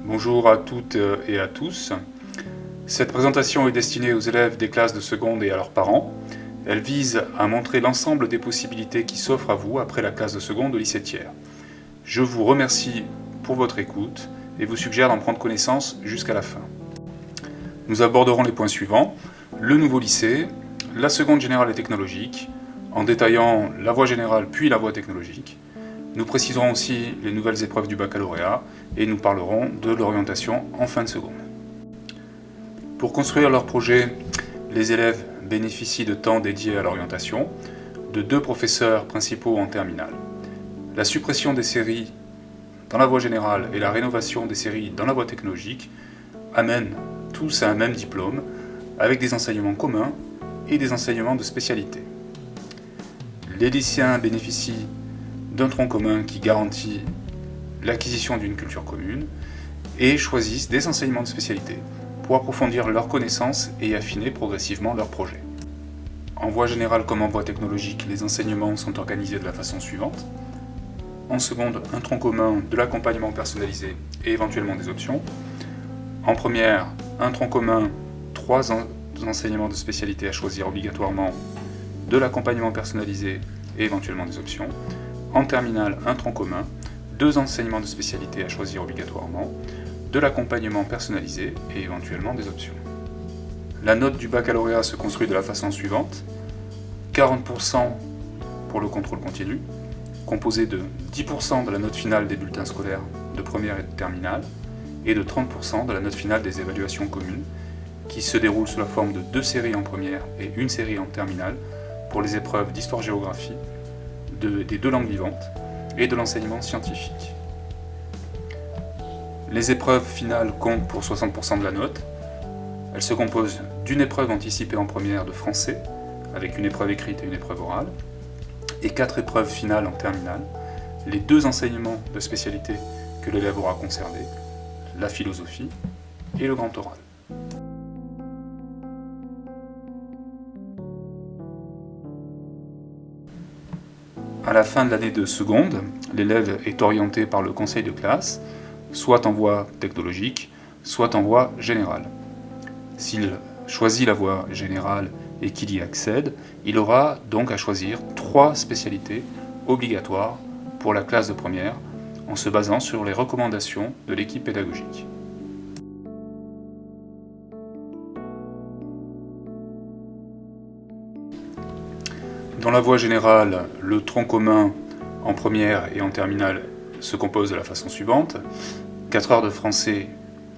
Bonjour à toutes et à tous. Cette présentation est destinée aux élèves des classes de seconde et à leurs parents. Elle vise à montrer l'ensemble des possibilités qui s'offrent à vous après la classe de seconde au lycée Thiers. Je vous remercie pour votre écoute et vous suggère d'en prendre connaissance jusqu'à la fin. Nous aborderons les points suivants: le nouveau lycée, la seconde générale et technologique, en détaillant la voie générale puis la voie technologique. Nous préciserons aussi les nouvelles épreuves du baccalauréat et nous parlerons de l'orientation en fin de seconde. Pour construire leur projet, les élèves bénéficient de temps dédiés à l'orientation, de 2 professeurs principaux en terminale. La suppression des séries dans la voie générale et la rénovation des séries dans la voie technologique amènent tous à un même diplôme, avec des enseignements communs et des enseignements de spécialité. Les lycéens bénéficient d'un tronc commun qui garantit l'acquisition d'une culture commune et choisissent des enseignements de spécialité pour approfondir leurs connaissances et affiner progressivement leurs projets. En voie générale comme en voie technologique, les enseignements sont organisés de la façon suivante. En seconde, un tronc commun de l'accompagnement personnalisé et éventuellement des options. En première, un tronc commun, 3 enseignements de spécialité à choisir obligatoirement, de l'accompagnement personnalisé et éventuellement des options. En terminale, un tronc commun, 2 enseignements de spécialité à choisir obligatoirement, de l'accompagnement personnalisé et éventuellement des options. La note du baccalauréat se construit de la façon suivante: 40% pour le contrôle continu, composé de 10% de la note finale des bulletins scolaires de première et de terminale, et de 30% de la note finale des évaluations communes, qui se déroulent sous la forme de 2 séries en première et 1 série en terminale pour les épreuves d'histoire-géographie, des 2 langues vivantes et de l'enseignement scientifique. Les épreuves finales comptent pour 60% de la note. Elles se composent d'une épreuve anticipée en première de français, avec une épreuve écrite et une épreuve orale, et 4 épreuves finales en terminale, les 2 enseignements de spécialité que l'élève aura concernés, la philosophie et le grand oral. À la fin de l'année de seconde, l'élève est orienté par le conseil de classe, soit en voie technologique, soit en voie générale. S'il choisit la voie générale et qu'il y accède, il aura donc à choisir 3 spécialités obligatoires pour la classe de première, en se basant sur les recommandations de l'équipe pédagogique. Dans la voie générale, le tronc commun en première et en terminale se compose de la façon suivante: 4 heures de français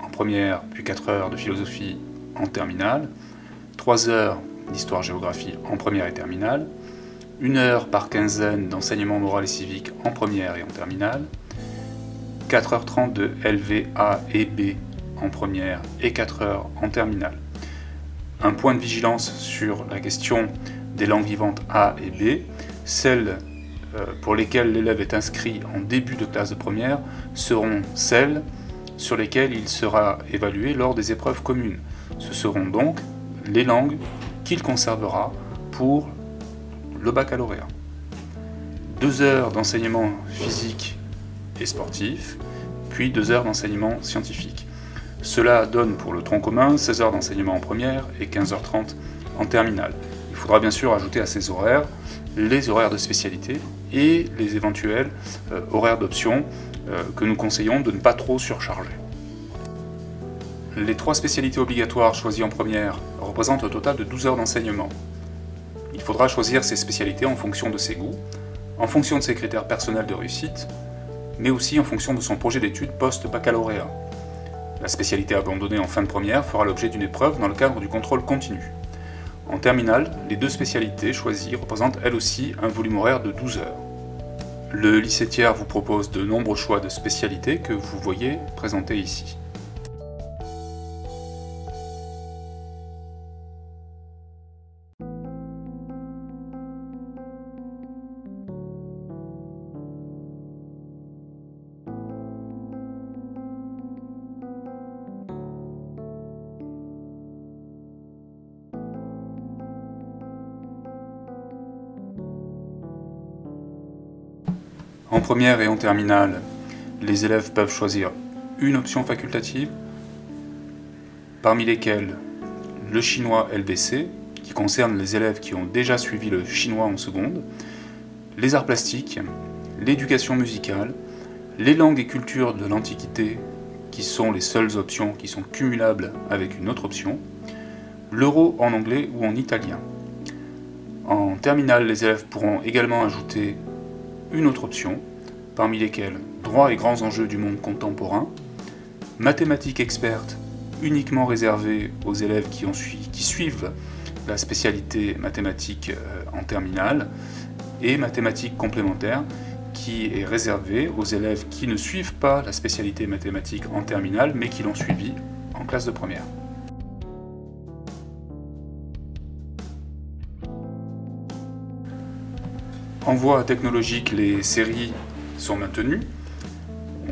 en première, puis 4 heures de philosophie en terminale, 3 heures d'histoire-géographie en première et terminale, 1 heure par quinzaine d'enseignement moral et civique en première et en terminale, 4h30 de LVA et B en première et 4 heures en terminale. Un point de vigilance sur la question des langues vivantes A et B: celles pour lesquelles l'élève est inscrit en début de classe de première seront celles sur lesquelles il sera évalué lors des épreuves communes. Ce seront donc les langues qu'il conservera pour le baccalauréat. 2 heures d'enseignement physique et sportif, puis 2 heures d'enseignement scientifique. Cela donne pour le tronc commun 16 heures d'enseignement en première et 15h30 en terminale. Il faudra bien sûr ajouter à ces horaires les horaires de spécialité et les éventuels horaires d'option que nous conseillons de ne pas trop surcharger. Les 3 spécialités obligatoires choisies en première représentent un total de 12 heures d'enseignement. Il faudra choisir ces spécialités en fonction de ses goûts, en fonction de ses critères personnels de réussite, mais aussi en fonction de son projet d'études post-baccalauréat. La spécialité abandonnée en fin de première fera l'objet d'une épreuve dans le cadre du contrôle continu. En terminale, les 2 spécialités choisies représentent elles aussi un volume horaire de 12 heures. Le lycée Thiers vous propose de nombreux choix de spécialités que vous voyez présentés ici. En première et en terminale, les élèves peuvent choisir une option facultative, parmi lesquelles le chinois LVC, qui concerne les élèves qui ont déjà suivi le chinois en seconde, les arts plastiques, l'éducation musicale, les langues et cultures de l'Antiquité, qui sont les seules options qui sont cumulables avec une autre option, l'euro en anglais ou en italien. En terminale, les élèves pourront également ajouter une autre option, parmi lesquelles droit et grands enjeux du monde contemporain, mathématiques expertes uniquement réservées aux élèves qui suivent la spécialité mathématiques en terminale, et mathématiques complémentaires qui est réservée aux élèves qui ne suivent pas la spécialité mathématiques en terminale mais qui l'ont suivie en classe de première. En voie technologique, les séries sont maintenues.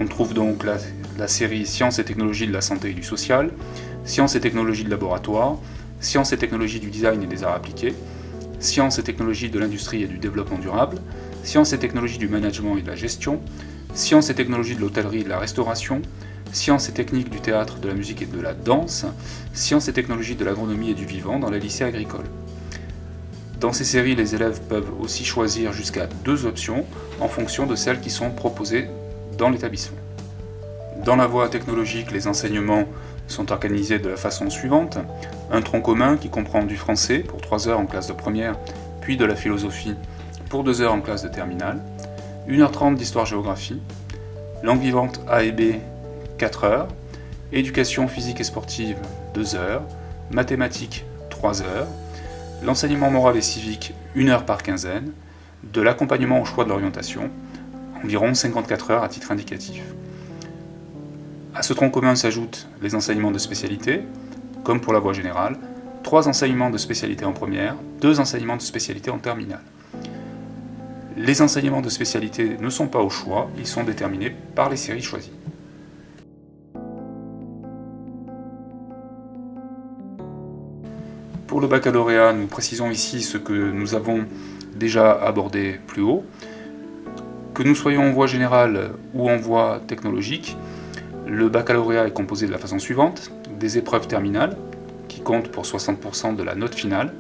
On trouve donc la série Sciences et technologies de la santé et du social, Sciences et technologies de laboratoire, Sciences et technologies du design et des arts appliqués, Sciences et technologies de l'industrie et du développement durable, Sciences et technologies du management et de la gestion, Sciences et technologies de l'hôtellerie et de la restauration, Sciences et techniques du théâtre, de la musique et de la danse, Sciences et technologies de l'agronomie et du vivant dans les lycées agricoles. Dans ces séries, les élèves peuvent aussi choisir jusqu'à 2 options en fonction de celles qui sont proposées dans l'établissement. Dans la voie technologique, les enseignements sont organisés de la façon suivante. Un tronc commun qui comprend du français pour 3 heures en classe de première, puis de la philosophie pour 2 heures en classe de terminale, 1h30 d'histoire-géographie, langue vivante A et B 4 heures, éducation physique et sportive 2 heures, mathématiques 3 heures, l'enseignement moral et civique 1 heure par quinzaine, de l'accompagnement au choix de l'orientation, environ 54 heures à titre indicatif. À ce tronc commun s'ajoutent les enseignements de spécialité, comme pour la voie générale, 3 enseignements de spécialité en première, 2 enseignements de spécialité en terminale. Les enseignements de spécialité ne sont pas au choix, ils sont déterminés par les séries choisies. Pour le baccalauréat, nous précisons ici ce que nous avons déjà abordé plus haut. Que nous soyons en voie générale ou en voie technologique, le baccalauréat est composé de la façon suivante: des épreuves terminales, qui comptent pour 60% de la note finale,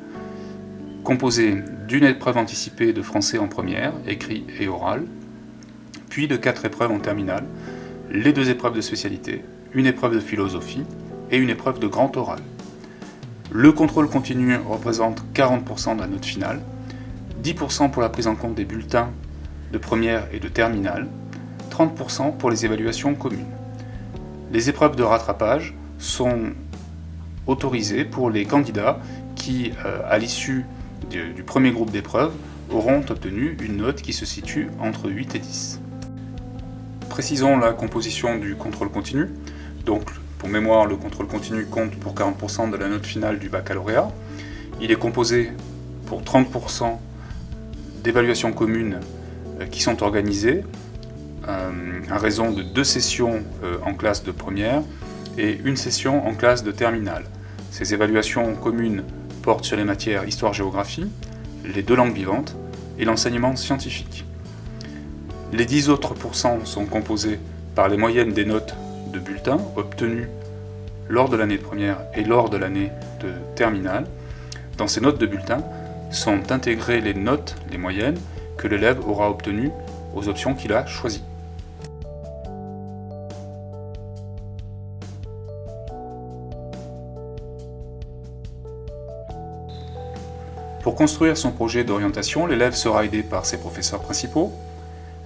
composées d'une épreuve anticipée de français en première, écrit et oral, puis de 4 épreuves en terminale, les 2 épreuves de spécialité, une épreuve de philosophie et une épreuve de grand oral. Le contrôle continu représente 40% de la note finale, 10% pour la prise en compte des bulletins de première et de terminale, 30% pour les évaluations communes. Les épreuves de rattrapage sont autorisées pour les candidats qui, à l'issue du premier groupe d'épreuves, auront obtenu une note qui se situe entre 8 et 10. Précisons la composition du contrôle continu. Donc, pour mémoire, le contrôle continu compte pour 40% de la note finale du baccalauréat. Il est composé pour 30% d'évaluations communes qui sont organisées à raison de 2 sessions en classe de première et 1 session en classe de terminale. Ces évaluations communes portent sur les matières histoire-géographie, les 2 langues vivantes et l'enseignement scientifique. Les 10 autres pourcents sont composés par les moyennes des notes de bulletins obtenues lors de l'année de première et lors de l'année de terminale. Dans ces notes de bulletin sont intégrées les notes, les moyennes, que l'élève aura obtenues aux options qu'il a choisies. Pour construire son projet d'orientation, l'élève sera aidé par ses professeurs principaux,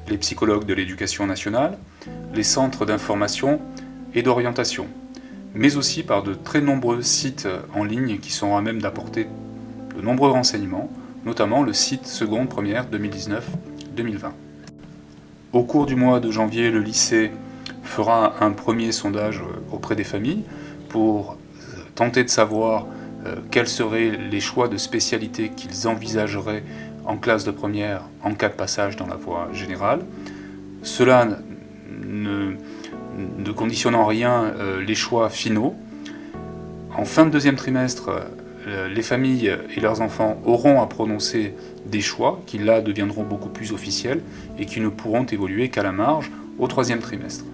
les psychologues de l'éducation nationale, les centres d'information et d'orientation, mais aussi par de très nombreux sites en ligne qui seront à même d'apporter de nombreux renseignements, notamment le site seconde première 2019-2020. Au cours du mois de janvier, le lycée fera un premier sondage auprès des familles pour tenter de savoir quels seraient les choix de spécialité qu'ils envisageraient en classe de première en cas de passage dans la voie générale. Cela ne conditionne en rien les choix finaux. En fin de deuxième trimestre, les familles et leurs enfants auront à prononcer des choix qui là deviendront beaucoup plus officiels et qui ne pourront évoluer qu'à la marge au troisième trimestre.